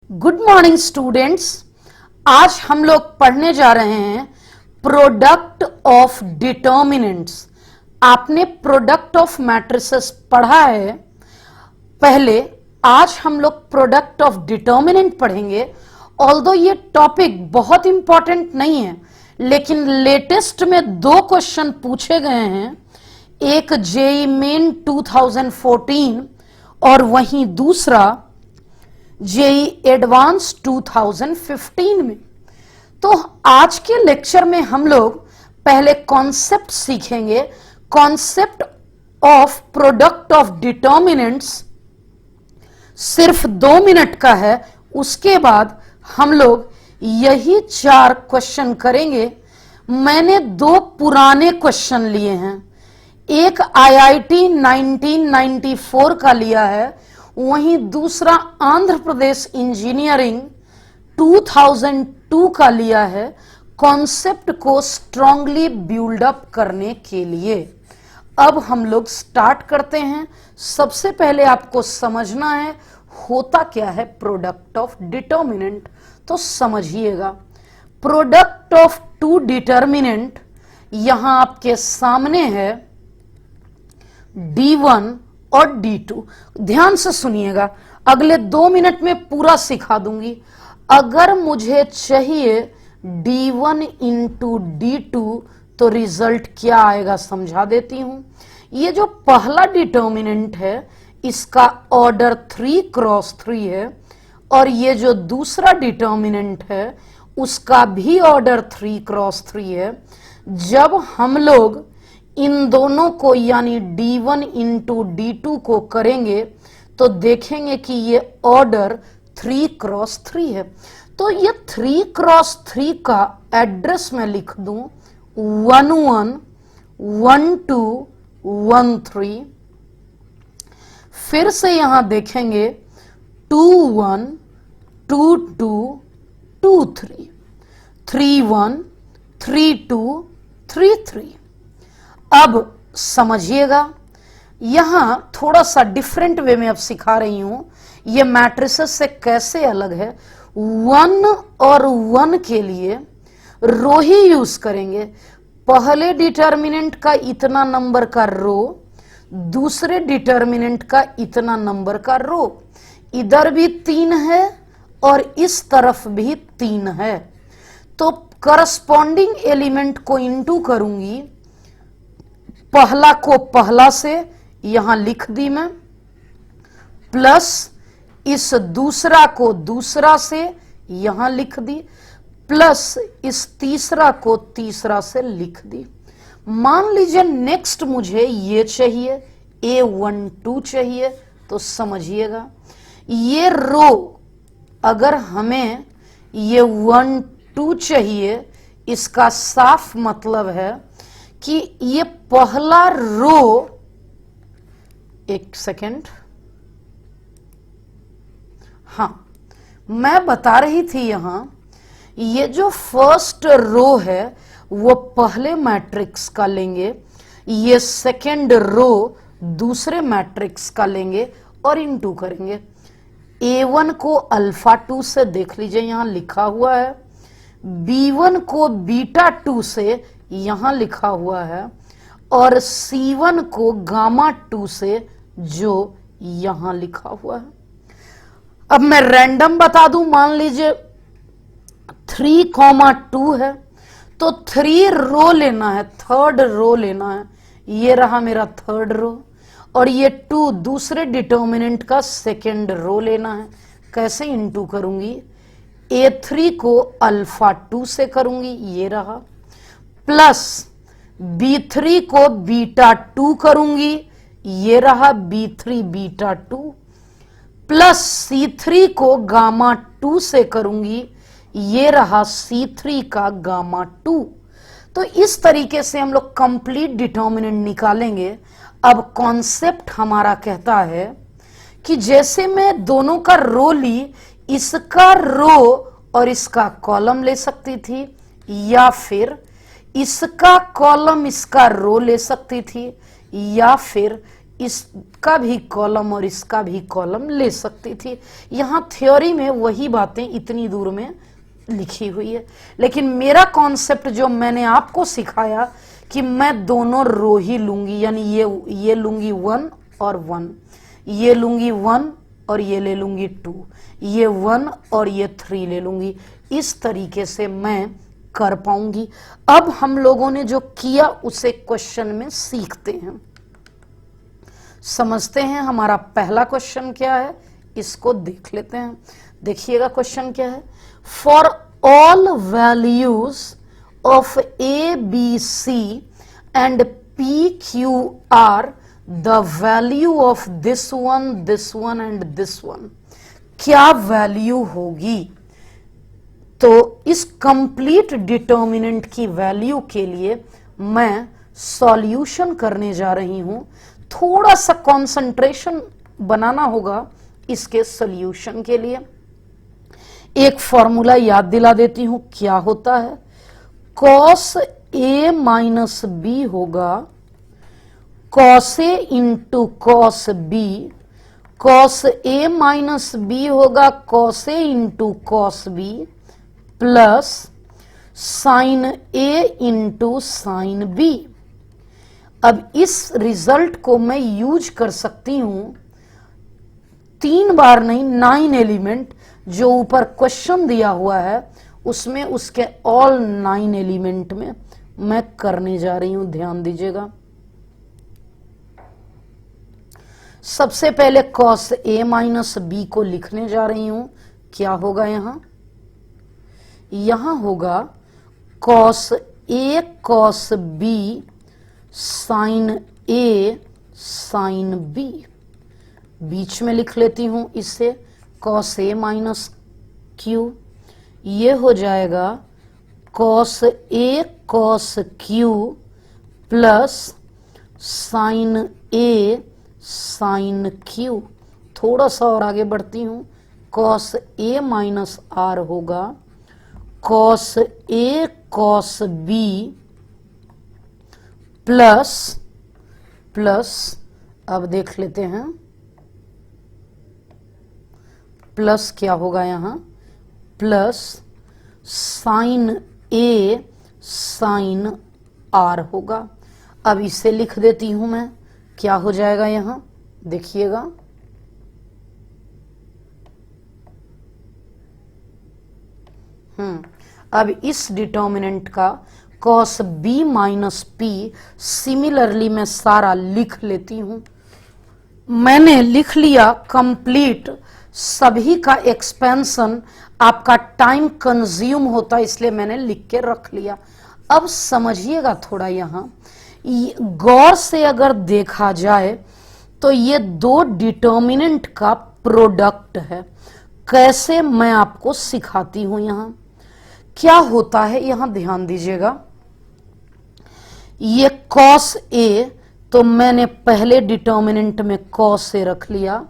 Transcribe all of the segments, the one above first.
Good morning students. आज हम लोग पढ़ने जा रहे हैं प्रोडक्ट ऑफ डिटर्मिनेंट्स। आपने प्रोडक्ट ऑफ मैट्रिसेस पढ़ा है पहले। आज हम लोग प्रोडक्ट ऑफ डिटर्मिनेंट पढ़ेंगे। ऑल्दो ये टॉपिक बहुत इंपॉर्टेंट नहीं है, लेकिन लेटेस्ट में 2 क्वेश्चन पूछे गए हैं। एक जेईई मेन 2014 और वहीं दूसरा जेईई एडवांस 2015 में। तो आज के लेक्चर में हम लोग पहले कॉन्सेप्ट सीखेंगे, concept of product of determinants. सिर्फ 2 मिनट का है। उसके बाद हम लोग यही 4 क्वेश्चन करेंगे। मैंने 2 पुराने क्वेश्चन लिए हैं। एक आईआईटी 1994 का लिया है, वहीं दूसरा आंध्र प्रदेश इंजीनियरिंग 2002 का लिया है, कॉन्सेप्ट को स्ट्रांगली बिल्ड अप करने के लिए। अब हम लोग स्टार्ट करते हैं। सबसे पहले आपको समझना है होता क्या है प्रोडक्ट ऑफ डिटर्मिनेंट, तो समझिएगा। प्रोडक्ट ऑफ 2 डिटर्मिनेंट यहां आपके सामने है, D1 और D2। ध्यान से सुनिएगा, अगले 2 मिनट में पूरा सिखा दूंगी। अगर मुझे चाहिए D1 इंटू D2 तो रिजल्ट क्या आएगा समझा देती हूं। ये जो पहला डिटर्मिनेंट है इसका ऑर्डर 3 क्रॉस 3 है, और ये जो दूसरा डिटर्मिनेंट है उसका भी ऑर्डर 3 क्रॉस 3 है। जब हम लोग इन दोनों को यानी D1 इंटू D2 को करेंगे तो देखेंगे कि ये ऑर्डर 3 क्रॉस 3 है। तो ये 3 क्रॉस 3 का एड्रेस मैं लिख दूं 1 1 1 2 1 3। फिर से यहां देखेंगे 2 1 2 2 2 3 3 1 3 2 3 3। अब समझिएगा, यहां थोड़ा सा डिफरेंट वे में अब सिखा रही हूं ये मैट्रिसेस से कैसे अलग है। 1 और 1 के लिए रो ही यूज करेंगे। पहले डिटर्मिनेंट का इतना नंबर का रो, दूसरे डिटर्मिनेंट का इतना नंबर का रो। इधर भी 3 है और इस तरफ भी 3 है, तो करस्पॉन्डिंग एलिमेंट को इंटू करूंगी। पहला को पहला से यहां लिख दी मैं, प्लस इस दूसरा को दूसरा से यहां लिख दी, प्लस इस तीसरा को तीसरा से लिख दी। मान लीजिए नेक्स्ट मुझे ये चाहिए, A12 चाहिए, तो समझिएगा ये रो अगर हमें ये 1 2 चाहिए, इसका साफ मतलब है कि ये पहला रो, एक सेकेंड, हां मैं बता रही थी यहां ये जो फर्स्ट रो है वो पहले मैट्रिक्स का लेंगे, ये सेकेंड रो दूसरे मैट्रिक्स का लेंगे और इनटू करेंगे। A1 को अल्फा 2 से देख लीजिए यहां लिखा हुआ है, B1 को बीटा 2 से यहां लिखा हुआ है, और C1 को गामा 2 से जो यहां लिखा हुआ है। अब मैं रैंडम बता दूं, मान लीजिए 3,2 है तो 3 रो लेना है, थर्ड रो लेना है। ये रहा मेरा थर्ड रो, और ये 2 दूसरे डिटर्मिनेंट का सेकेंड रो लेना है। कैसे इंटू करूंगी, A3 को अल्फा 2 से करूंगी, ये रहा, प्लस B3 को बीटा 2 करूंगी, ये रहा B3 बीटा 2, प्लस C3 को गामा 2 से करूंगी, ये रहा C3 का गामा 2। तो इस तरीके से हम लोग कंप्लीट डिटर्मिनेंट निकालेंगे। अब कॉन्सेप्ट हमारा कहता है कि जैसे मैं दोनों का रो ली, इसका रो और इसका कॉलम ले सकती थी, या फिर इसका कॉलम इसका रो ले सकती थी, या फिर इसका भी कॉलम और इसका भी कॉलम ले सकती थी। यहां थ्योरी में वही बातें इतनी दूर में लिखी हुई है, लेकिन मेरा कॉन्सेप्ट जो मैंने आपको सिखाया कि मैं दोनों रो ही लूंगी, यानी ये लूंगी 1 और 1, ये लूंगी 1 और ये ले लूंगी 2, ये 1 और ये 3 ले लूंगी। इस तरीके से मैं कर पाऊंगी। अब हम लोगों ने जो किया उसे क्वेश्चन में सीखते हैं, समझते हैं। हमारा पहला क्वेश्चन क्या है, इसको देख लेते हैं। देखिएगा क्वेश्चन क्या है। For all values of A B C and P Q R the value of this one and this one, क्या वैल्यू होगी? तो इस कंप्लीट डिटर्मिनेंट की वैल्यू के लिए मैं सॉल्यूशन करने जा रही हूं। थोड़ा सा कंसंट्रेशन बनाना होगा इसके सॉल्यूशन के लिए। एक फॉर्मूला याद दिला देती हूं, क्या होता है। कॉस ए माइनस बी होगा cos A into cos B, cos A minus B होगा cos A into cos B, plus sine A into sine B. अब इस रिजल्ट को मैं यूज कर सकती हूं 3 बार नहीं, 9 एलिमेंट जो ऊपर क्वेश्चन दिया हुआ है उसमें उसके ऑल 9 एलिमेंट में मैं करने जा रही हूं। ध्यान दीजिएगा। सबसे पहले कॉस ए माइनस बी को लिखने जा रही हूं। क्या होगा यहां होगा cos A cos B sign A sine B. बीच में लिख लेती हूं इसे कॉस ए माइनस क्यू। ये हो जाएगा cos A cos Q plus sine A sine Q. थोड़ा सा और आगे बढ़ती हूं, कॉस ए माइनस आर होगा cos A cos B plus अब देख लेते हैं प्लस क्या होगा यहां, plus sine A sine R होगा। अब इसे लिख देती हूं मैं। क्या हो जाएगा यहां, देखिएगा। अब इस डिटर्मिनेंट का cos B minus P similarly मैं सारा लिख लेती हूं। मैंने लिख लिया कंप्लीट। सभी का एक्सपेंशन आपका टाइम कंज्यूम होता, इसलिए मैंने लिख के रख लिया। अब समझिएगा थोड़ा यहां गौर से अगर देखा जाए तो ये 2 डिटर्मिनेंट का प्रोडक्ट है। कैसे, मैं आपको सिखाती हूं। यहां क्या होता है, यहां ध्यान दीजिएगा। ये कॉस ए तो मैंने पहले डिटर्मिनेंट में कॉस ए रख लिया,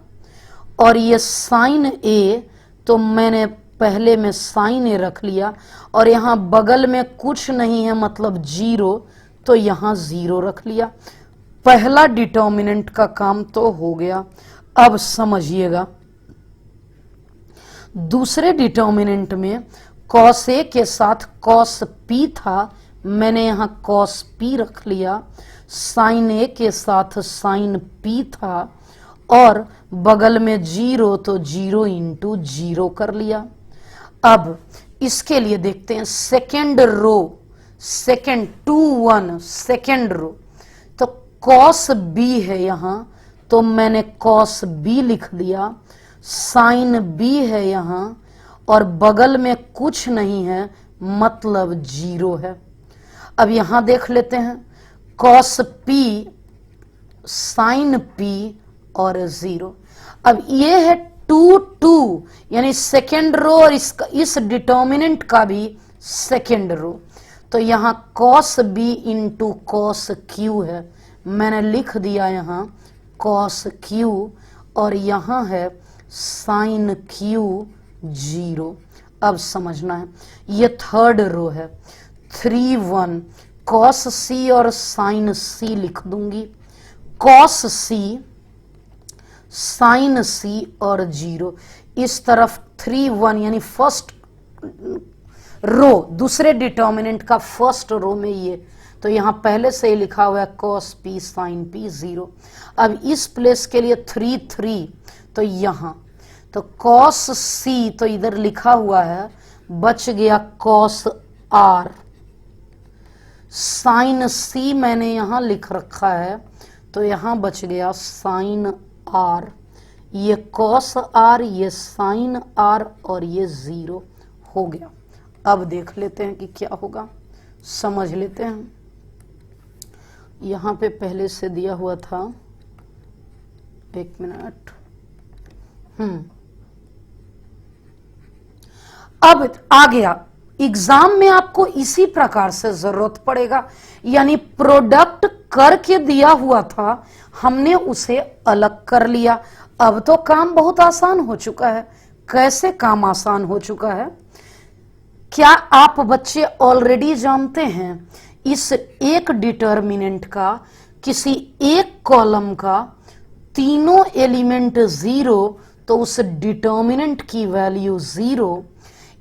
और ये साइन ए तो मैंने पहले में साइन ए रख लिया, और यहां बगल में कुछ नहीं है मतलब 0, तो यहां 0 रख लिया। पहला डिटर्मिनेंट का काम तो हो गया। अब समझिएगा दूसरे डिटर्मिनेंट में कॉस ए के साथ कॉस पी था, मैंने यहां कॉस पी रख लिया। साइन ए के साथ साइन पी था, और बगल में 0 तो 0 इंटू 0 कर लिया। अब इसके लिए देखते हैं second row, second 2 1 second row. तो कॉस बी है यहां, तो मैंने कॉस बी लिख दिया। साइन बी है यहां, और बगल में कुछ नहीं है मतलब 0 है। अब यहां देख लेते हैं कॉस पी साइन पी और 0। अब ये है 2 2, यानी सेकेंड रो, और इस डिटर्मिनेंट का भी सेकेंड रो। तो यहां cos B into cos Q है, मैंने लिख दिया यहां कॉस क्यू, और यहां है साइन क्यू 0। अब समझना है, ये थर्ड रो है। 3 1 कॉस सी और साइन सी लिख दूंगी, कॉस सी, साइन सी और 0। इस तरफ 3 1 यानी फर्स्ट रो, दूसरे डिटर्मिनेंट का फर्स्ट रो में ये, तो यहां पहले से ही लिखा हुआ है कॉस पी साइन पी 0। अब इस प्लेस के लिए 3 3, तो यहां तो कॉस सी तो इधर लिखा हुआ है, बच गया कॉस आर। साइन सी मैंने यहां लिख रखा है, तो यहां बच गया साइन आर। ये कॉस आर, ये साइन आर और ये 0 हो गया। अब देख लेते हैं कि क्या होगा, समझ लेते हैं। यहां पे पहले से दिया हुआ था, एक मिनट। अब आ गया, एग्जाम में आपको इसी प्रकार से जरूरत पड़ेगा, यानी प्रोडक्ट करके दिया हुआ था, हमने उसे अलग कर लिया। अब तो काम बहुत आसान हो चुका है। कैसे काम आसान हो चुका है? क्या आप बच्चे ऑलरेडी जानते हैं इस एक डिटर्मिनेंट का, किसी एक कॉलम का तीनों एलिमेंट 0, तो उस डिटर्मिनेंट की वैल्यू 0।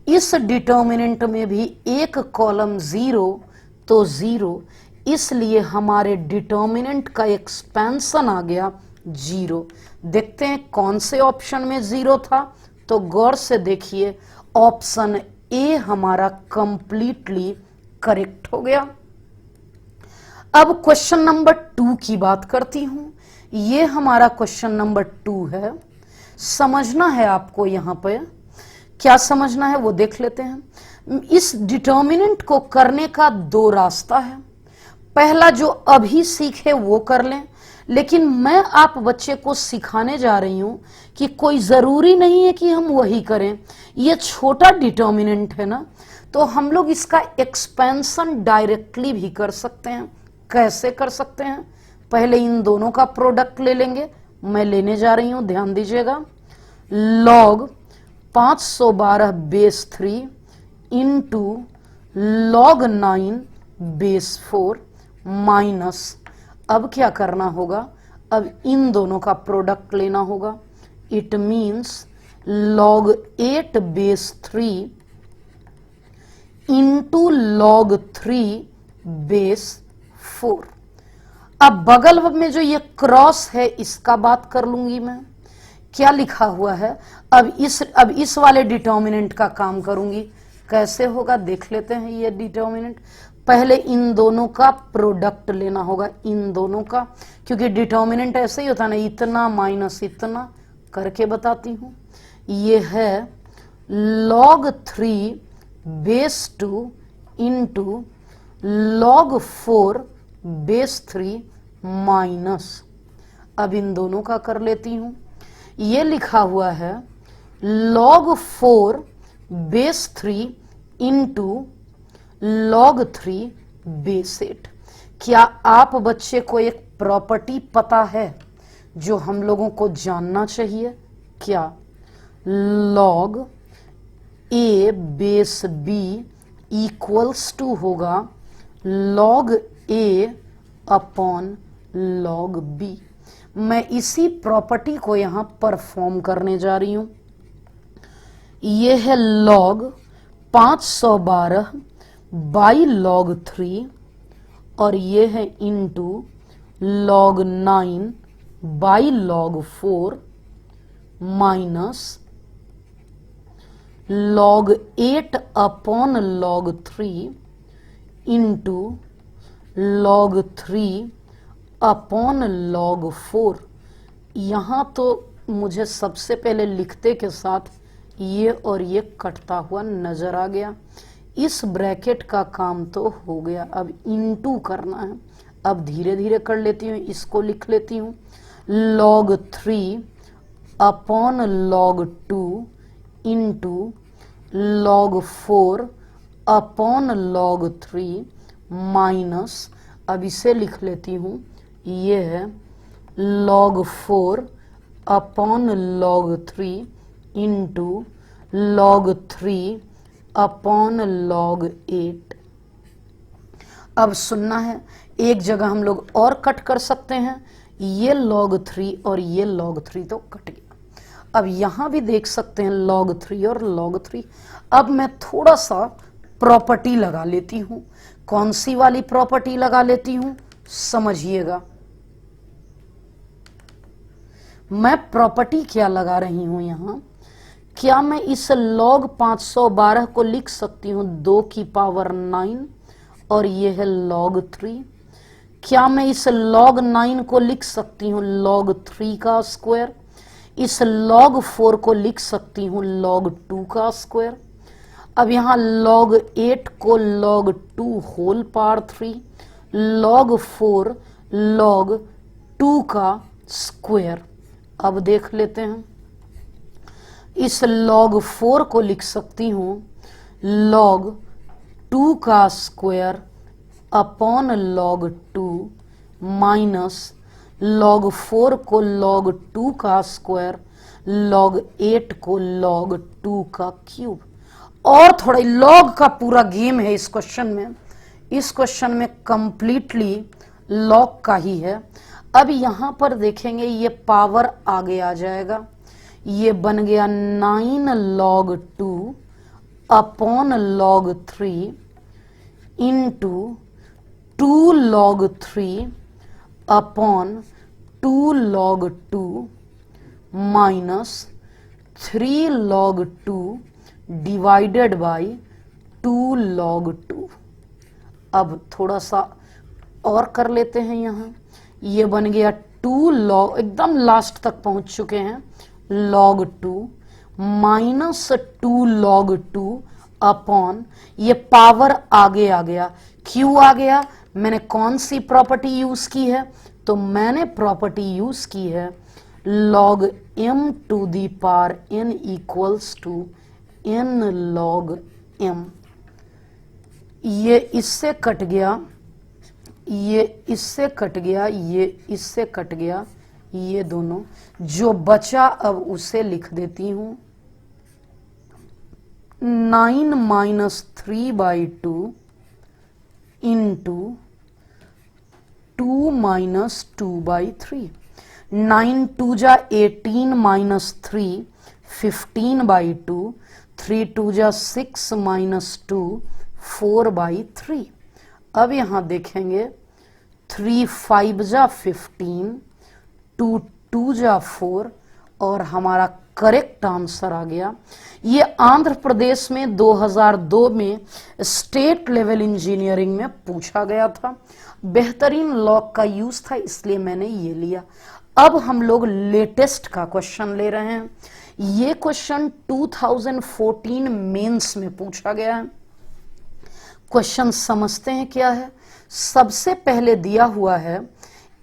इस डिटर्मिनेंट में भी एक कॉलम 0 तो 0, इसलिए हमारे डिटर्मिनेंट का एक्सपेंशन आ गया 0। देखते हैं कौन से ऑप्शन में 0 था, तो गौर से देखिए, ऑप्शन ए हमारा कंप्लीटली करेक्ट हो गया। अब क्वेश्चन नंबर 2 की बात करती हूं। ये हमारा क्वेश्चन नंबर 2 है। समझना है आपको, यहां पे क्या समझना है वो देख लेते हैं। इस डिटर्मिनेंट को करने का 2 रास्ता है। पहला जो अभी सीखे वो कर लें, लेकिन मैं आप बच्चे को सिखाने जा रही हूं कि कोई जरूरी नहीं है कि हम वही करें। ये छोटा डिटर्मिनेंट है ना, तो हम लोग इसका एक्सपेंशन डायरेक्टली भी कर सकते हैं। कैसे कर सकते हैं? पहले इन दोनों का प्रोडक्ट ले लेंगे। मैं लेने जा रही हूं, ध्यान दीजिएगा। Log 512 base 3 into log 9 base 4 minus, अब क्या करना होगा? अब इन दोनों का प्रोडक्ट लेना होगा। It means log 8 base 3 into log 3 base 4। अब बगल में जो ये क्रॉस है, इसका बात कर लूंगी मैं। क्या लिखा हुआ है? अब इस वाले डिटर्मिनेंट का काम करूंगी। कैसे होगा देख लेते हैं। ये डिटर्मिनेंट, पहले इन दोनों का प्रोडक्ट लेना होगा, इन दोनों का, क्योंकि डिटर्मिनेंट ऐसे ही होता है ना, इतना माइनस इतना करके बताती हूं। ये है log 3 base 2 into log 4 base 3 minus, अब इन दोनों का कर लेती हूं। ये लिखा हुआ है log 4 base 3 into log 3 base 8। क्या आप बच्चे को एक प्रॉपर्टी पता है जो हम लोगों को जानना चाहिए? क्या? log a base b equals to होगा log a upon log b। मैं इसी प्रॉपर्टी को यहां परफॉर्म करने जा रही हूं। यह है log 512 बाई log 3 और यह है into log 9 by log 4 minus log 8 upon log 3 into log 3 upon log 4। यहां तो मुझे सबसे पहले लिखते के साथ ये और ये कटता हुआ नजर आ गया। इस ब्रैकेट का काम तो हो गया, अब इंटू करना है। अब धीरे धीरे कर लेती हूँ, इसको लिख लेती हूँ log 3 upon log 2 into log 4 upon log 3 minus, अब इसे लिख लेती हूँ, ये है log 4 upon log 3 into log 3 upon log 8। अब सुनना है, एक जगह हम लोग और कट कर सकते हैं। ये log 3 और ये log 3 तो कट गया। अब यहां भी देख सकते हैं log 3 और log 3। अब मैं थोड़ा सा प्रॉपर्टी लगा लेती हूं। कौन सी वाली प्रॉपर्टी लगा लेती हूं, समझिएगा। मैं प्रॉपर्टी क्या लगा रही हूं यहां, क्या मैं इस log 512 को लिख सकती हूं 2 की पावर 9 और ये है log 3। क्या मैं इस log 9 को लिख सकती हूं log 3 का स्क्वायर, इस log 4 को लिख सकती हूं log 2 का स्क्वायर। अब यहां log 8 को log 2 whole power 3, log 4 log 2 का स्क्वायर। अब देख लेते हैं, इस log 4 को लिख सकती हूं log 2 का square upon log 2 minus log 4 को log 2 का स्क्वायर, log 8 को log 2 का क्यूब। और थोड़ा log का पूरा गेम है इस क्वेश्चन में। इस क्वेश्चन में कंप्लीटली log का ही है। अब यहां पर देखेंगे ये पावर आगे आ जाएगा, ये बन गया 9 log 2 upon log 3 into 2 log 3 upon 2 log 2 minus 3 log 2 divided by 2 log 2। अब थोड़ा सा और कर लेते हैं यहां, ये बन गया 2 log, एकदम लास्ट तक पहुंच चुके हैं, log 2 माइनस 2 log 2 अपॉन, ये पावर आगे आ गया। क्यों आ गया, मैंने कौन सी प्रॉपर्टी यूज की है, तो मैंने प्रॉपर्टी यूज की है log m to the power n equals to n log m। ये इससे कट गया, ये इससे कट गया, ये इससे कट गया, ये दोनों जो बचा अब उसे लिख देती हूं 9 माइनस 3/2 इंटू 2 माइनस 2/3। 9 2 जा 18 माइनस 3 15/2, 3 2 जा 6 माइनस 2 4/3। अब यहां देखेंगे 3 5 जा 15, 2 2 जा 4 और हमारा करेक्ट आंसर आ गया। ये आंध्र प्रदेश में 2002 में स्टेट लेवल इंजीनियरिंग में पूछा गया था। बेहतरीन लॉग का यूज था इसलिए मैंने ये लिया। अब हम लोग लेटेस्ट का क्वेश्चन ले रहे हैं। ये क्वेश्चन 2014 मेंस में पूछा गया है। क्वेश्चन समझते हैं क्या है। सबसे पहले दिया हुआ है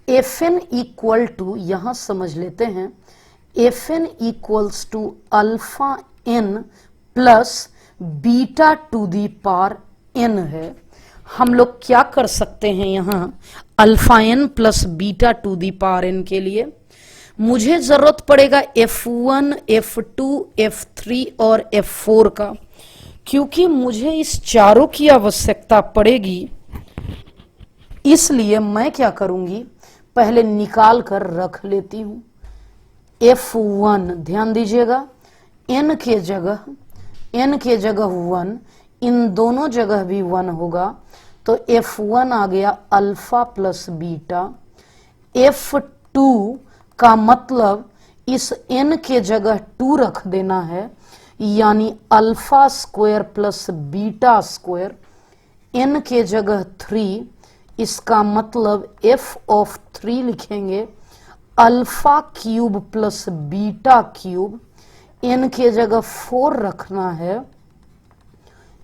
Fn इक्वल टू, यहां समझ लेते हैं, Fn equals to alpha n plus beta to the power n है। हम लोग क्या कर सकते हैं यहां alpha n plus beta to the power n के लिए मुझे जरूरत पड़ेगा F1 F2 F3 और F4 का, क्योंकि मुझे इस चारों की आवश्यकता पड़ेगी। इसलिए मैं क्या करूंगी, पहले निकाल कर रख लेती हूं। F1 ध्यान दीजिएगा, n के जगह 1, इन दोनों जगह भी 1 होगा, तो F1 आ गया अल्फा प्लस बीटा। F2 का मतलब इस n के जगह 2 रख देना है, यानी alpha square plus beta square. n के जगह 3, इसका मतलब f ऑफ 3 लिखेंगे alpha cube plus beta cube. n के जगह 4 रखना है,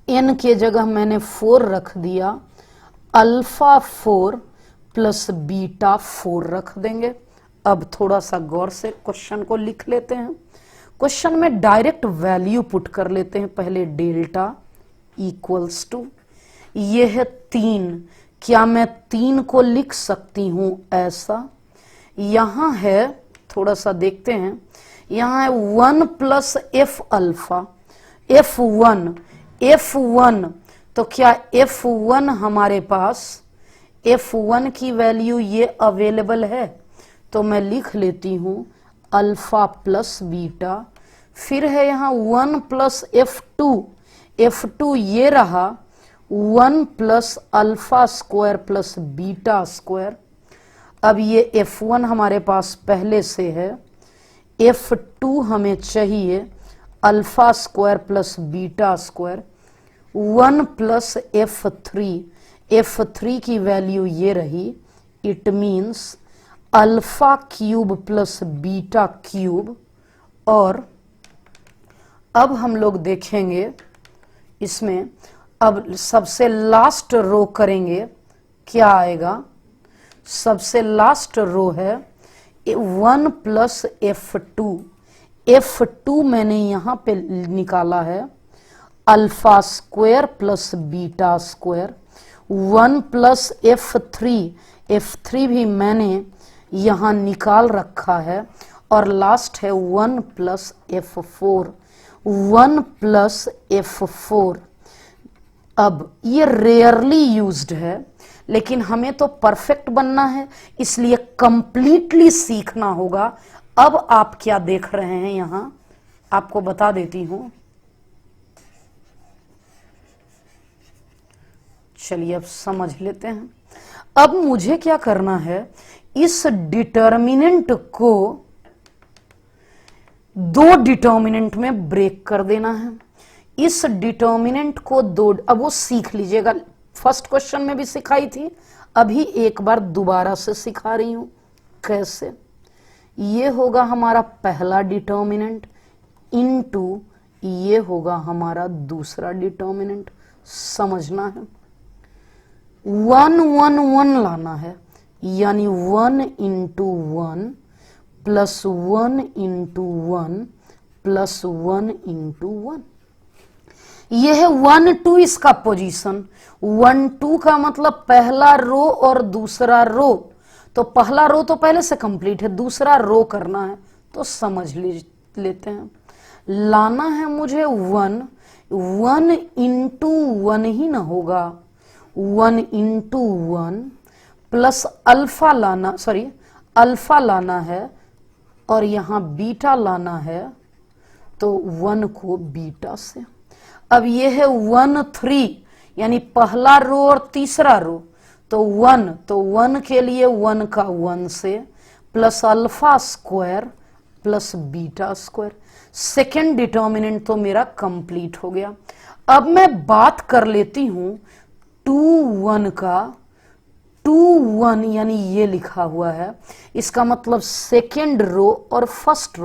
n के जगह मैंने 4 रख दिया, अल्फा 4 प्लस बीटा 4 रख देंगे। अब थोड़ा सा गौर से क्वेश्चन को लिख लेते हैं। क्वेश्चन में डायरेक्ट वैल्यू पुट कर लेते हैं। पहले डेल्टा इक्वल्स टू, ये है 3, क्या मैं 3 को लिख सकती हूं ऐसा। यहां है, थोड़ा सा देखते हैं, यहां है 1 प्लस एफ अल्फा, F1, तो क्या F1 हमारे पास, F1 की वैल्यू ये अवेलेबल है, तो मैं लिख लेती हूं अल्फा प्लस बीटा, फिर है यहां 1 प्लस F2 ये रहा 1 plus alpha square plus beta square. अब ये F1 हमारे पास पहले से है, F2 हमें चाहिए alpha square plus beta square, 1 plus F3 की वैल्यू ये रही, it means alpha cube plus beta cube. और अब हम लोग देखेंगे इसमें, अब सबसे लास्ट रो करेंगे, क्या आएगा? सबसे लास्ट रो है 1 प्लस F2 मैंने यहां पे निकाला है alpha square plus beta square, 1 plus F3 भी मैंने यहां निकाल रखा है, और लास्ट है 1 प्लस F4। अब ये रेयरली यूज्ड है, लेकिन हमें तो परफेक्ट बनना है, इसलिए कंप्लीटली सीखना होगा। अब आप क्या देख रहे हैं यहां, आपको बता देती हूं। चलिए अब समझ लेते हैं। अब मुझे क्या करना है, इस डिटर्मिनेंट को दो डिटर्मिनेंट में ब्रेक कर देना है। इस डिटर्मिनेंट को दो, अब वो सीख लीजिएगा, फर्स्ट क्वेश्चन में भी सिखाई थी, अभी एक बार दोबारा से सिखा रही हूं कैसे। ये होगा हमारा पहला डिटर्मिनेंट इनटू ये होगा हमारा दूसरा डिटर्मिनेंट, समझना है। 1 1 1 लाना है, यानी 1 into 1 plus 1 into 1 plus 1 into 1। यह है 1 2 इसका पोजीशन। 1 2 का मतलब पहला रो और दूसरा रो, तो पहला रो तो पहले से कंप्लीट है, दूसरा रो करना है, तो समझ लेते हैं। लाना है मुझे 1 इंटू 1 ही ना होगा, 1 इंटू 1 प्लस अल्फा लाना है, और यहां बीटा लाना है, तो 1 को बीटा से। अब ये है 1 3, यानी पहला रो और तीसरा रो, तो 1 के लिए 1 का 1 से plus alpha square plus beta square. Second determinant तो मेरा कंप्लीट हो गया। अब मैं बात कर लेती हूं 2 1 का। 2 1 यानी ये लिखा हुआ है, इसका मतलब सेकेंड रो और फर्स्ट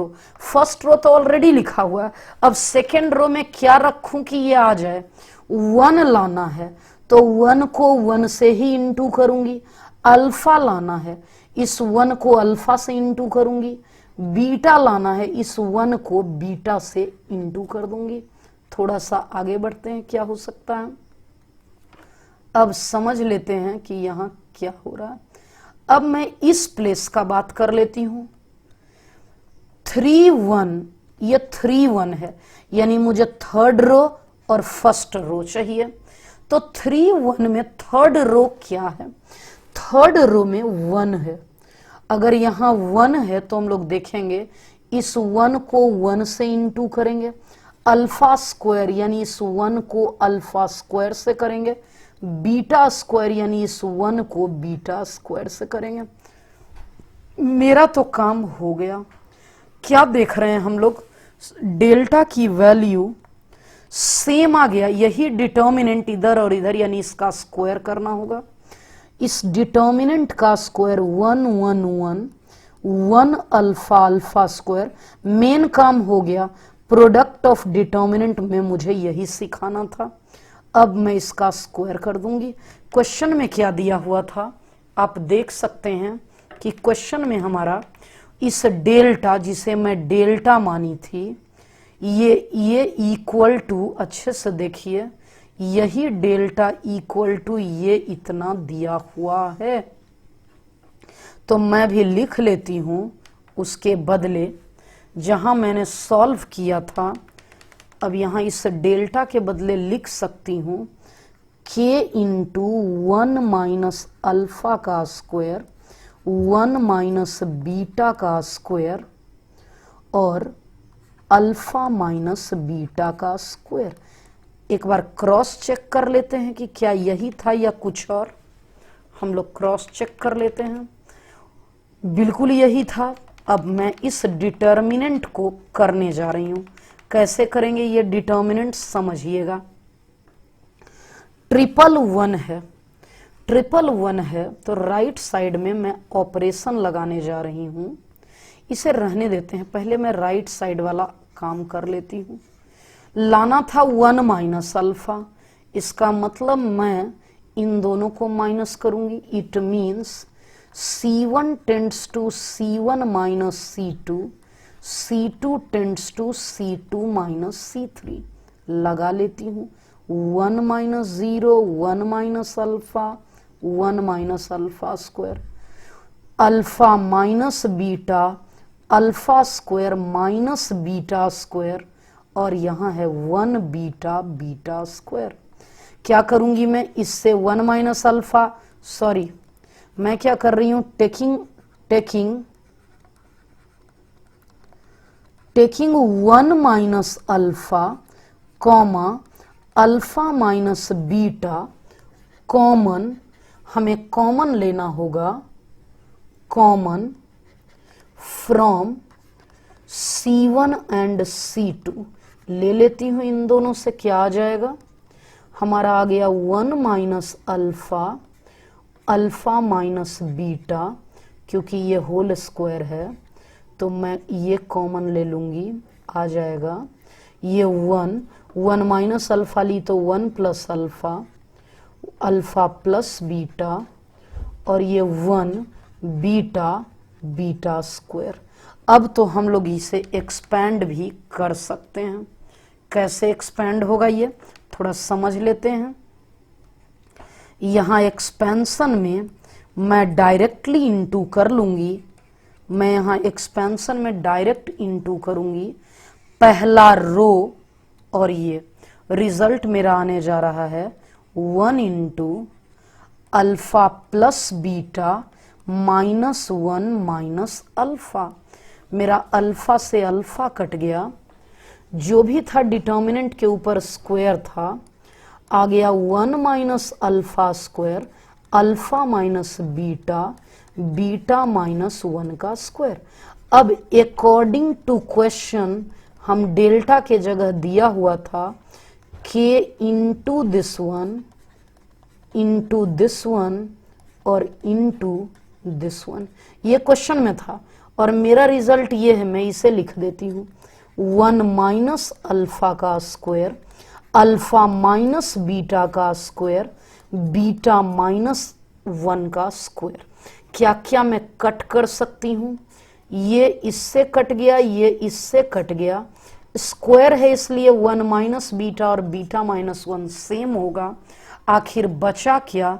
रो तो ऑलरेडी लिखा हुआ है। अब सेकेंड रो में क्या रखूं कि ये आ जाए, 1 लाना है, तो 1 को 1 से ही इंटू करूंगी। अल्फा लाना है, इस 1 को अल्फा से इंटू करूंगी। बीटा लाना है, इस 1 को बीटा से इंटू कर दूंगी। थोड़ा सा आगे बढ़ते हैं, क्या हो सकता है अब समझ लेते हैं कि यहां क्या हो रहा है। अब मैं इस प्लेस का बात कर लेती हूं। 3 1, ये 3 1 है, यानी मुझे थर्ड रो और फर्स्ट रो चाहिए। तो 3 1 में थर्ड रो क्या है, थर्ड रो में 1 है। अगर यहां 1 है तो हम लोग देखेंगे इस 1 को 1 से इंटू करेंगे, अल्फा स्क्वायर यानी इस 1 को अल्फा स्क्वायर से करेंगे, बीटा स्क्वायर यानी इस 1 को बीटा स्क्वायर से करेंगे। मेरा तो काम हो गया। क्या देख रहे हैं हम लोग, डेल्टा की वैल्यू सेम आ गया। यही डिटर्मिनेंट इधर और इधर, यानी इसका स्क्वायर करना होगा। इस डिटर्मिनेंट का स्क्वायर 1 1 1 1 अल्फा स्क्वायर। मेन काम हो गया, प्रोडक्ट ऑफ डिटर्मिनेंट में मुझे यही सिखाना था। अब मैं इसका स्क्वायर कर दूंगी। क्वेश्चन में क्या दिया हुआ था आप देख सकते हैं कि क्वेश्चन में हमारा इस डेल्टा, जिसे मैं डेल्टा मानी थी, ये इक्वल टू, अच्छे से देखिए, यही डेल्टा इक्वल टू ये इतना दिया हुआ है। तो मैं भी लिख लेती हूं उसके बदले, जहां मैंने सॉल्व किया था, अब यहां इस डेल्टा के बदले लिख सकती हूं k इंटू 1 माइनस अल्फा का स्क्वायर, 1 माइनस बीटा का स्क्वायर और अल्फा माइनस बीटा का स्क्वायर। एक बार क्रॉस चेक कर लेते हैं कि क्या यही था या कुछ और। हम लोग क्रॉस चेक कर लेते हैं, बिल्कुल यही था। अब मैं इस डिटर्मिनेंट को करने जा रही हूं। कैसे करेंगे ये डिटर्मिनेंट समझिएगा। ट्रिपल वन है, ट्रिपल वन है तो राइट साइड में मैं ऑपरेशन लगाने जा रही हूं। इसे रहने देते हैं, पहले मैं राइट साइड वाला काम कर लेती हूं। लाना था 1 माइनस अल्फा, इसका मतलब मैं इन दोनों को माइनस करूंगी। It means C1 tends to C1 minus C2, C2 tends to C2 minus C3। लगा लेती हूं 1 minus 0, 1 minus alpha, 1 minus alpha square, alpha minus beta, alpha square minus beta square, और यहां है 1 बीटा बीटा स्क्वायर। क्या करूंगी मैं इससे 1 माइनस अल्फा, सॉरी मैं क्या कर रही हूं, taking 1 minus alpha comma alpha minus beta common, हमें कॉमन लेना होगा, common from C1 and C2। ले लेती हूं इन दोनों से, क्या आ जाएगा हमारा, आ गया 1 minus alpha, alpha minus beta, क्योंकि ये होल स्क्वायर है तो मैं ये कॉमन ले लूंगी, आ जाएगा ये 1 माइनस अल्फा ली तो 1 plus alpha, alpha plus beta, और ये 1 बीटा बीटा स्क्वायर। अब तो हम लोग इसे एक्सपैंड भी कर सकते हैं। कैसे एक्सपैंड होगा ये थोड़ा समझ लेते हैं। यहां एक्सपेंशन में मैं डायरेक्टली इनटू कर लूंगी, मैं यहां एक्सपेंशन में डायरेक्ट इनटू करूंगी पहला रो, और ये रिजल्ट मेरा आने जा रहा है 1 into alpha plus beta minus 1 minus alpha. मेरा अल्फा से अल्फा कट गया, जो भी था डिटर्मिनेंट के ऊपर स्क्वायर था, आ गया 1 minus alpha square, alpha minus beta, beta minus 1 का स्क्वायर। अब अकॉर्डिंग टू क्वेश्चन हम डेल्टा के जगह दिया हुआ था k into this one, into this one और इंटू दिस वन, ये क्वेश्चन में था। और मेरा रिजल्ट ये है, मैं इसे लिख देती हूं 1 माइनस अल्फा का स्क्वायर, अल्फा माइनस बीटा का स्क्वायर, बीटा माइनस 1 का स्क्वायर। क्या क्या मैं कट कर सकती हूं, ये इससे कट गया, ये इससे कट गया, स्क्वायर है इसलिए 1 माइनस बीटा और बीटा माइनस 1 सेम होगा। आखिर बचा क्या,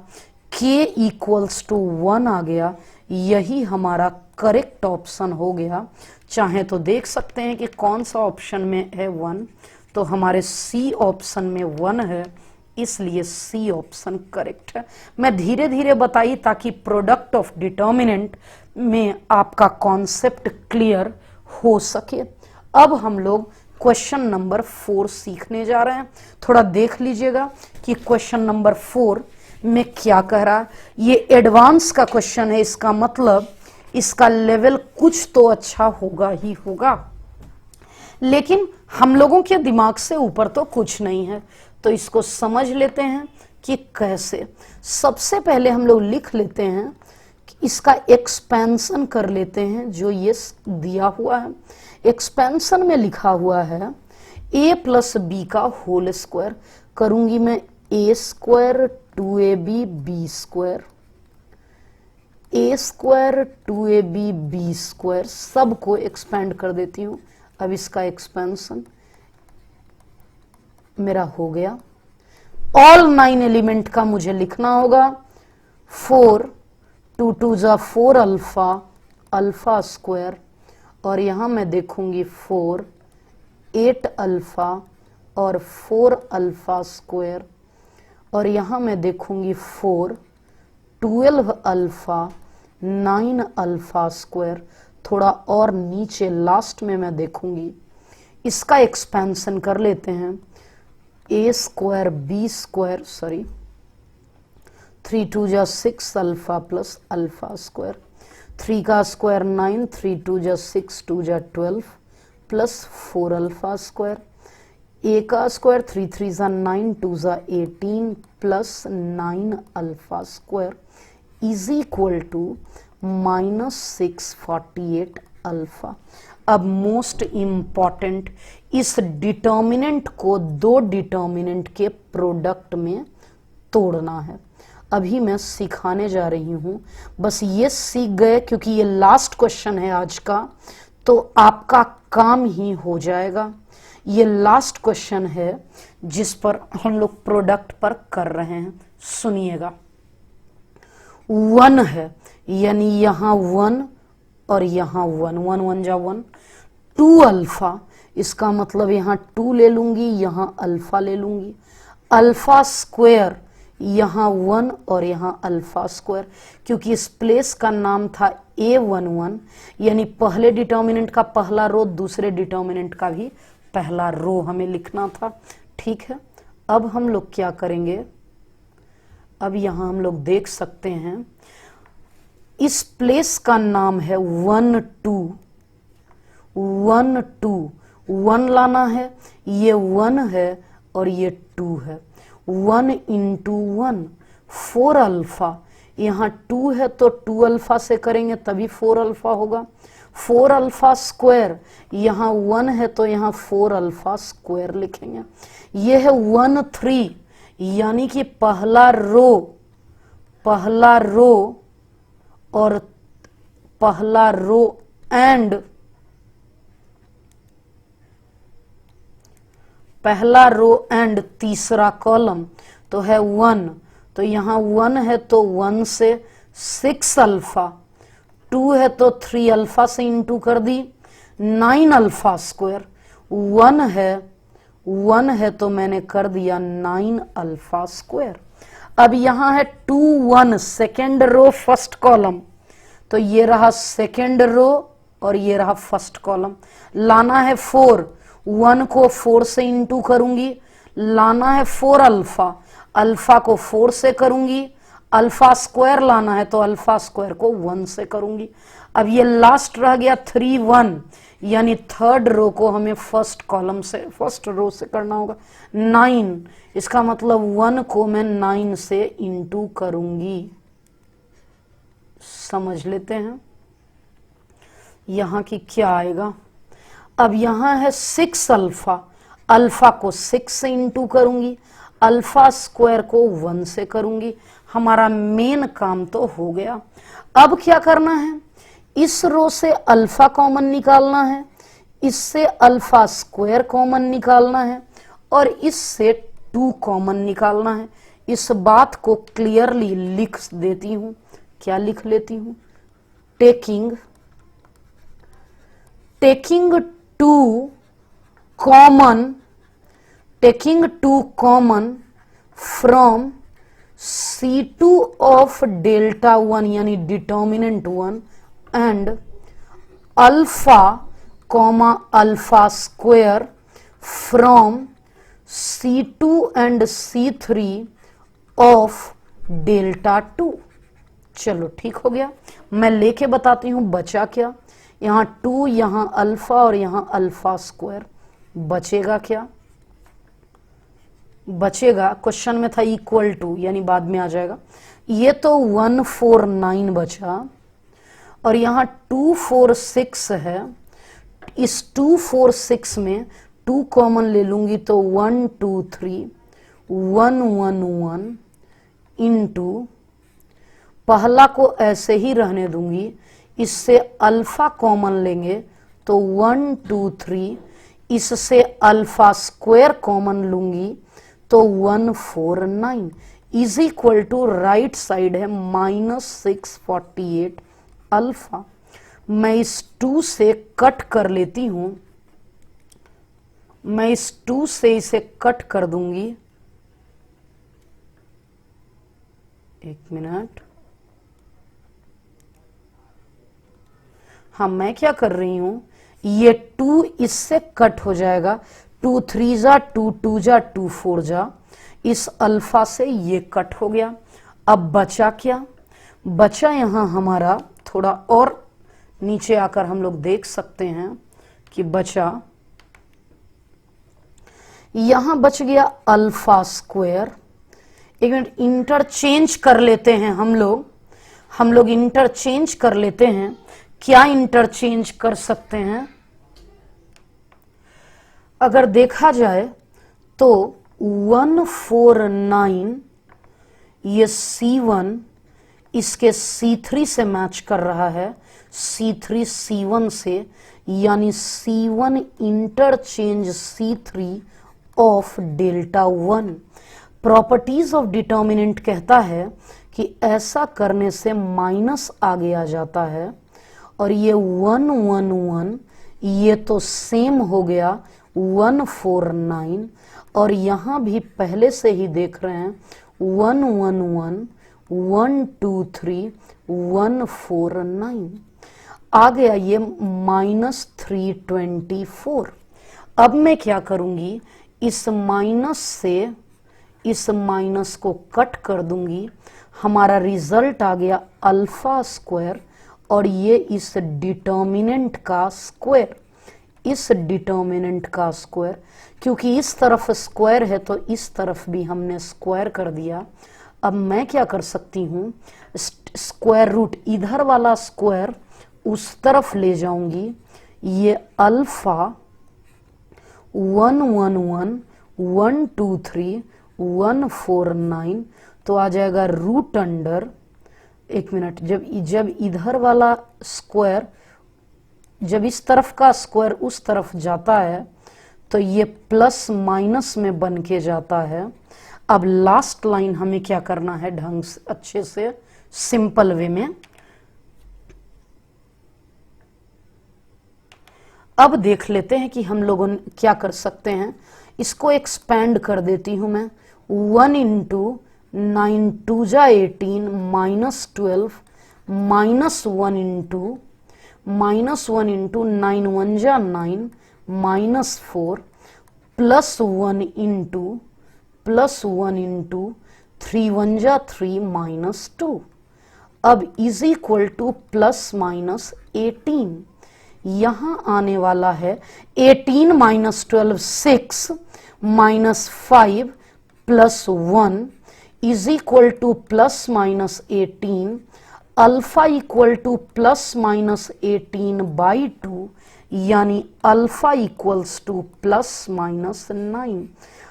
k इक्वल्स टू 1 आ गया। यही हमारा करेक्ट ऑप्शन हो गया। चाहे तो देख सकते हैं कि कौन सा ऑप्शन में है 1, तो हमारे सी ऑप्शन में 1 है, इसलिए सी ऑप्शन करेक्ट है। मैं धीरे धीरे बताई ताकि प्रोडक्ट ऑफ डिटर्मिनेंट में आपका कॉन्सेप्ट क्लियर हो सके। अब हम लोग क्वेश्चन नंबर 4 सीखने जा रहे हैं। थोड़ा देख लीजिएगा कि क्वेश्चन नंबर 4 में क्या कह रहा है। ये एडवांस का क्वेश्चन है, इसका मतलब इसका लेवल कुछ तो अच्छा होगा ही होगा, लेकिन हम लोगों के दिमाग से ऊपर तो कुछ नहीं है। तो इसको समझ लेते हैं कि कैसे। सबसे पहले हम लोग लिख लेते हैं कि इसका एक्सपेंशन कर लेते हैं, जो ये दिया हुआ है। एक्सपेंशन में लिखा हुआ है a प्लस बी का होल स्क्वायर। करूंगी मैं a square 2ab b square, a square 2ab b square, सबको एक्सपेंड कर देती हूं। अब इसका एक्सपेंशन मेरा हो गया। ऑल 9 एलिमेंट का मुझे लिखना होगा। 4 2 2 जा 4 अल्फा, अल्फा स्क्वायर, और यहां मैं देखूंगी 4 8 अल्फा और 4 अल्फा स्क्वायर, और यहां मैं देखूंगी 4 12 अल्फा 9 अल्फा स्क्वायर, थोड़ा और नीचे लास्ट में मैं देखूंगी, इसका एक्सपेंशन कर लेते हैं, ए स्क्वायर बी स्क्वायर, सॉरी 3 2 जा 6 अल्फा प्लस अल्फा स्क्वायर, 3 का स्क्वायर 9, 3 2 जा 6 2 जा 12 प्लस 4 अल्फा स्क्वायर, ए का स्क्वायर 3 3 जा 9 2 जा 18 plus 9 alpha square is equal to -648 alpha. अब मोस्ट इंपॉर्टेंट, इस डिटर्मिनेंट को दो डिटर्मिनेंट के प्रोडक्ट में तोड़ना है। अभी मैं सिखाने जा रही हूं, बस ये सीख गए क्योंकि ये लास्ट क्वेश्चन है आज का, तो आपका काम ही हो जाएगा। ये लास्ट क्वेश्चन है जिस पर हम लोग प्रोडक्ट पर कर रहे हैं, सुनिएगा। 1 है, यानी यहां 1 और यहां 1, 1 1 जा 1, 2 अल्फा, इसका मतलब यहां 2 ले लूंगी, यहां अल्फा ले लूंगी, अल्फा स्क्वायर, यहां 1 और यहां अल्फा स्क्वायर, क्योंकि इस प्लेस का नाम था A11, यानी पहले डिटर्मिनेंट का पहला रो, दूसरे डिटर्मिनेंट का भी पहला रो हमें लिखना था। ठीक है, अब हम लोग क्या करेंगे, अब यहां हम लोग देख सकते हैं इस प्लेस का नाम है 1 2, 1 2, 1 लाना है, ये 1 है और ये 2 है, 1 इंटू 1 4 अल्फा, यहाँ 2 है तो 2 अल्फा से करेंगे तभी 4 अल्फा होगा, 4 अल्फा स्क्वायर, यहाँ 1 है तो यहाँ 4 अल्फा स्क्वायर लिखेंगे। ये है 1 3, यानी कि पहला रो और पहला रो एंड पहला रो एंड तीसरा कॉलम तो है 1, तो यहां 1 है तो 1 से 6 अल्फा, 2 है तो 3 अल्फा से इंटू कर दी, 9 अल्फा स्क्वायर, 1 है तो मैंने कर दिया 9 अल्फा स्क्वायर। अब यहां है 2 1 सेकेंड रो फर्स्ट कॉलम, तो ये रहा सेकेंड रो और ये रहा फर्स्ट कॉलम। लाना है 4, 1 को 4 से इंटू करूंगी, लाना है 4 अल्फा, अल्फा को 4 से करूंगी, अल्फा स्क्वायर लाना है तो अल्फा स्क्वायर को 1 से करूंगी। अब ये लास्ट रह गया 3 1, यानी थर्ड रो को हमें फर्स्ट कॉलम से, फर्स्ट रो से करना होगा। 9, इसका मतलब 1 को मैं 9 से इंटू करूंगी। समझ लेते हैं यहां की क्या आएगा। अब यहां है 6 अल्फा, अल्फा को 6 से इंटू करूंगी, अल्फा स्क्वायर को 1 से करूंगी। हमारा मेन काम तो हो गया। अब क्या करना है, इस रो से अल्फा कॉमन निकालना है, इससे अल्फा स्क्वायर कॉमन निकालना है और इससे 2 कॉमन निकालना है। इस बात को क्लियरली लिख देती हूं। क्या लिख लेती हूं, taking 2 common from C2 of delta 1 यानी determinant 1 and alpha comma alpha square from C2 and C3 of delta 2। चलो ठीक हो गया, मैं लेके बताती हूं बचा क्या। यहां 2, यहां अल्फा और यहां अल्फा स्क्वायर, बचेगा क्या, बचेगा, क्वेश्चन में था इक्वल टू, यानी बाद में आ जाएगा। ये तो 149 बचा और यहां 246 है, इस 246 में 2 कॉमन ले लूंगी तो 1 2 3 1 1 1 इंटू, पहला को ऐसे ही रहने दूंगी, इससे अल्फा कॉमन लेंगे तो 1 2 3, इससे अल्फा स्क्वायर कॉमन लूंगी तो 149 is equal to, right side है -648 अल्फा। मैं इस 2 से कट कर लेती हूं, मैं इस 2 से इसे कट कर दूंगी, 1 मिनट, हाँ, मैं क्या कर रही हूं, ये 2 इससे कट हो जाएगा, 2 3 जा 2 2 जा 2 4 जा, इस अल्फा से ये कट हो गया। अब बचा क्या, बचा यहां हमारा, थोड़ा और नीचे आकर हम लोग देख सकते हैं कि बचा, यहां बच गया अल्फा स्क्वायर। एक मिनट, इंटरचेंज कर लेते हैं हम लोग इंटरचेंज कर लेते हैं। क्या इंटरचेंज कर सकते हैं, अगर देखा जाए तो 149 ये C1 इसके C3 से मैच कर रहा है, C3 C1 से, यानी C1 interchange C3 of delta 1। Properties of determinant कहता है कि ऐसा करने से माइनस आगे आ जाता है, और ये 1 1 1 ये तो सेम हो गया 149, और यहां भी पहले से ही देख रहे हैं 1 1 1 1 2 3 149 आ गया, ये -324। अब मैं क्या करूंगी, इस माइनस से इस माइनस को कट कर दूंगी, हमारा रिजल्ट आ गया अल्फा स्क्वायर, और ये इस डिटर्मिनेंट का स्क्वायर, इस डिटर्मिनेंट का स्क्वायर, क्योंकि इस तरफ स्क्वायर है तो इस तरफ भी हमने स्क्वायर कर दिया। अब मैं क्या कर सकती हूं, स्क्वायर रूट, इधर वाला स्क्वायर उस तरफ ले जाऊंगी, ये अल्फा 1 1 1 1 2 3 149 तो आ जाएगा रूट अंडर, एक मिनट, जब इधर वाला स्क्वायर, जब इस तरफ का स्क्वायर उस तरफ जाता है तो ये प्लस माइनस में बन के जाता है। अब लास्ट लाइन हमें क्या करना है, ढंग से अच्छे से सिंपल वे में, अब देख लेते हैं कि हम लोगों क्या कर सकते हैं। इसको एक्सपैंड कर देती हूं मैं, 1 इंटू 9 2 जा 18 -12 -1 इंटू 9 1 जा 9 -4 +1 इंटू 3 1 जा 3 -2। अब इज इक्वल टू +-18, यहां आने वाला है 18 -12 6 -5 +1 is equal to +-18, alpha equal to +-18/2, यानी अल्फा इक्वल्स टू +-9।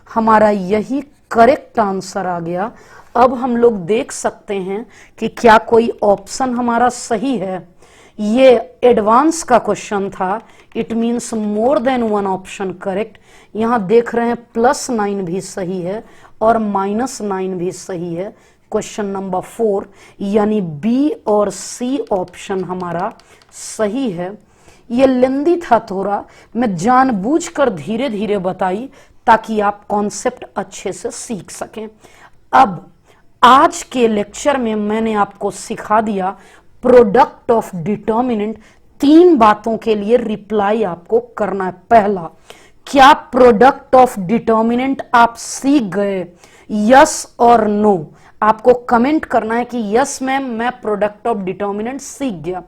हमारा यही करेक्ट आंसर आ गया। अब हम लोग देख सकते हैं कि क्या कोई ऑप्शन हमारा सही है। ये एडवांस का क्वेश्चन था, it means more than one option correct. यहां देख रहे हैं +9 भी सही है और -9 भी सही है, क्वेश्चन नंबर 4, यानी बी और सी ऑप्शन हमारा सही है। ये लेंदी था थोड़ा, मैं जानबूझकर धीरे धीरे बताई ताकि आप कॉन्सेप्ट अच्छे से सीख सकें। अब आज के लेक्चर में मैंने आपको सिखा दिया प्रोडक्ट ऑफ डिटर्मिनेंट। 3 बातों के लिए रिप्लाई आपको करना है। पहला, क्या प्रोडक्ट ऑफ डिटर्मिनेंट आप सीख गए, यस और नो। आपको कमेंट करना है कि यस मैम, मैं प्रोडक्ट ऑफ डिटर्मिनेंट सीख गया।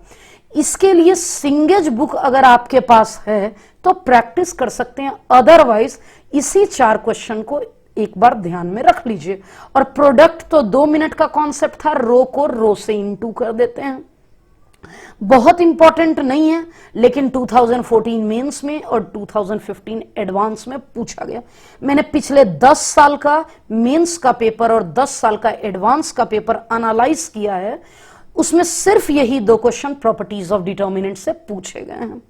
इसके लिए सिंगेज बुक अगर आपके पास है तो प्रैक्टिस कर सकते हैं, अदरवाइज इसी 4 क्वेश्चन को एक बार ध्यान में रख लीजिए। और प्रोडक्ट तो 2 मिनट का कॉन्सेप्ट था, रो को रो से इनटू कर देते हैं, बहुत इंपॉर्टेंट नहीं है, लेकिन 2014 मेंस में और 2015 एडवांस में पूछा गया। मैंने पिछले 10 साल का मेंस का पेपर और 10 साल का एडवांस का पेपर एनालाइज किया है, उसमें सिर्फ यही 2 क्वेश्चन प्रॉपर्टीज ऑफ डिटर्मिनेंट से पूछे गए हैं।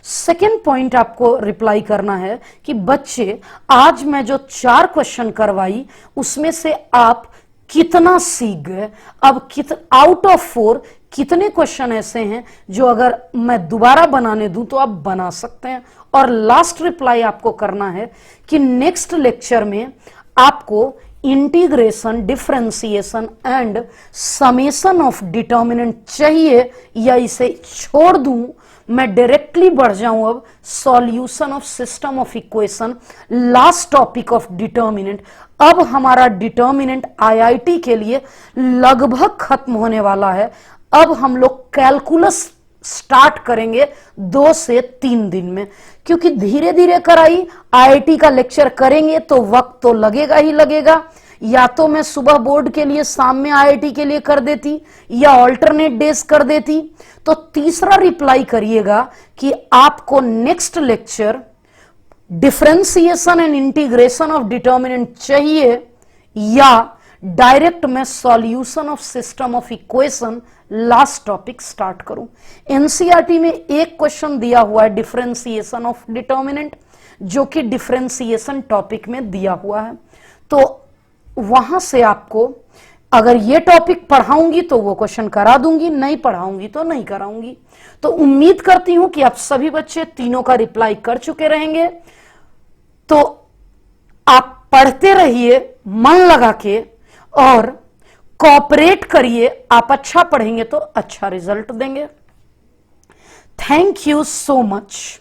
सेकेंड पॉइंट आपको रिप्लाई करना है कि बच्चे, आज मैं जो 4 क्वेश्चन करवाई उसमें से आप कितना सीख गए। अब आउट ऑफ 4 कितने क्वेश्चन ऐसे हैं जो अगर मैं दोबारा बनाने दूं तो आप बना सकते हैं। और लास्ट रिप्लाई आपको करना है कि नेक्स्ट लेक्चर में आपको integration, differentiation and summation of determinant चाहिए या इसे छोड़ दूं, मैं डायरेक्टली बढ़ जाऊं अब solution of system of equation, last topic of determinant. अब हमारा डिटर्मिनेंट आईआईटी के लिए लगभग खत्म होने वाला है। अब हम लोग कैलकुलस स्टार्ट करेंगे 2 से 3 दिन में, क्योंकि धीरे धीरे कराई आईआईटी का लेक्चर करेंगे तो वक्त तो लगेगा ही लगेगा। या तो मैं सुबह बोर्ड के लिए शाम में आईआईटी के लिए कर देती, या ऑल्टरनेट डेज कर देती। तो तीसरा रिप्लाई करिएगा कि आपको next lecture differentiation and integration of determinant चाहिए, या डायरेक्ट मैं solution of system of equation last topic start करूं। एनसीईआरटी में एक क्वेश्चन दिया हुआ है डिफरेंशिएशन ऑफ डिटर्मिनेंट, जो कि डिफरेंशिएशन टॉपिक में दिया हुआ है। तो वहां से आपको अगर ये टॉपिक पढ़ाऊंगी तो वो क्वेश्चन करा दूंगी, नहीं पढ़ाऊंगी तो नहीं कराऊंगी। तो उम्मीद करती हूं कि आप सभी बच्चे तीनों का रिप्लाई कर चुके रहेंगे। तो आप पढ़ते रहिए मन लगा के और कोऑपरेट करिए। आप अच्छा पढ़ेंगे तो अच्छा रिजल्ट देंगे। Thank you so much.